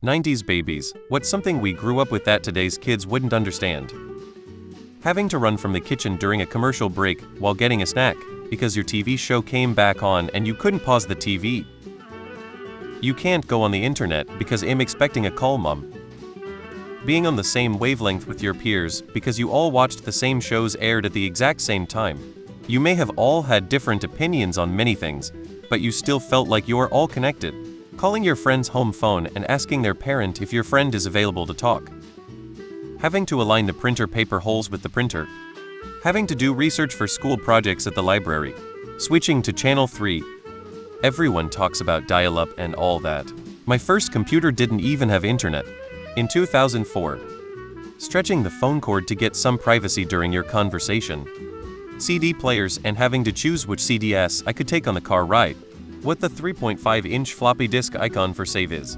90s babies, what's something we grew up with that today's kids wouldn't understand? Having to run from the kitchen during a commercial break while getting a snack because your TV show came back on and you couldn't pause the TV. You can't go on the internet because I'm expecting a call, mom. Being on the same wavelength with your peers because you all watched the same shows aired at the exact same time. You may have all had different opinions on many things, but you still felt like you were all connected. Calling your friend's home phone and asking their parent if your friend is available to talk. Having to align the printer paper holes with the printer. Having to do research for school projects at the library. Switching to channel 3. Everyone talks about dial-up and all that. My first computer didn't even have internet. In 2004. Stretching the phone cord to get some privacy during your conversation. CD players and having to choose which CDs I could take on the car ride. What the 3.5-inch floppy disk icon for save is.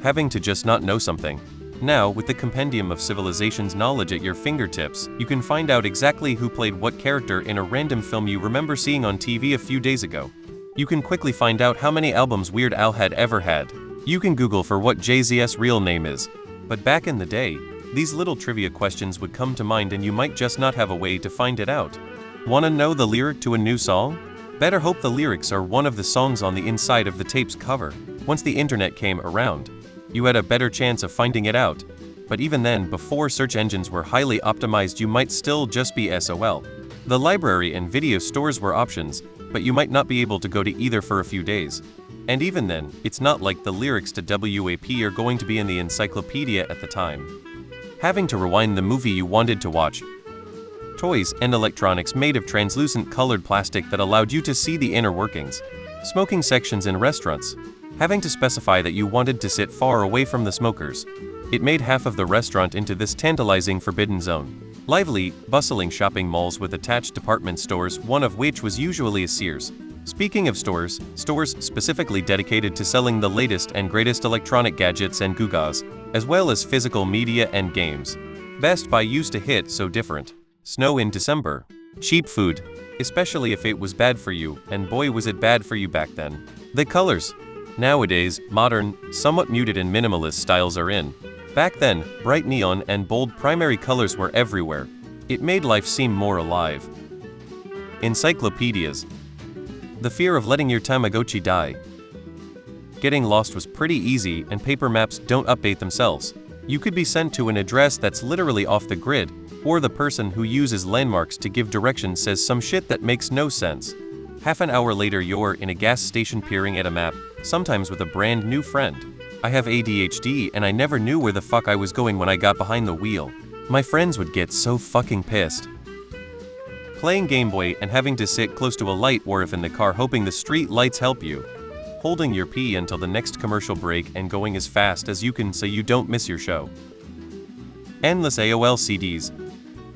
Having to just not know something. Now, with the compendium of civilization's knowledge at your fingertips, you can find out exactly who played what character in a random film you remember seeing on TV a few days ago. You can quickly find out how many albums Weird Al had ever had. You can Google for what Jay-Z's real name is. But back in the day, these little trivia questions would come to mind and you might just not have a way to find it out. Wanna know the lyric to a new song? Better hope the lyrics are one of the songs on the inside of the tape's cover. Once the internet came around, you had a better chance of finding it out. But even then, before search engines were highly optimized, you might still just be SOL. The library and video stores were options, but you might not be able to go to either for a few days. And even then, it's not like the lyrics to WAP are going to be in the encyclopedia at the time. Having to rewind the movie you wanted to watch. Toys and electronics made of translucent colored plastic that allowed you to see the inner workings. Smoking sections in restaurants. Having to specify that you wanted to sit far away from the smokers. It made half of the restaurant into this tantalizing forbidden zone. Lively, bustling shopping malls with attached department stores, one of which was usually a Sears. Speaking of stores specifically dedicated to selling the latest and greatest electronic gadgets and gewgaws, as well as physical media and games. Best Buy used to hit so different. Snow in December. Cheap food, especially if it was bad for you, and boy was it bad for you back then. The colors. Nowadays, modern, somewhat muted and minimalist styles are in. Back then, bright neon and bold primary colors were everywhere. It made life seem more alive. Encyclopedias. The fear of letting your Tamagotchi die. Getting lost was pretty easy and paper maps don't update themselves. You could be sent to an address that's literally off the grid, or the person who uses landmarks to give directions says some shit that makes no sense. Half an hour later you're in a gas station peering at a map, sometimes with a brand new friend. I have ADHD and I never knew where the fuck I was going when I got behind the wheel. My friends would get so fucking pissed. Playing Game Boy and having to sit close to a light or if in the car hoping the street lights help you. Holding your pee until the next commercial break and going as fast as you can so you don't miss your show. Endless AOL CDs.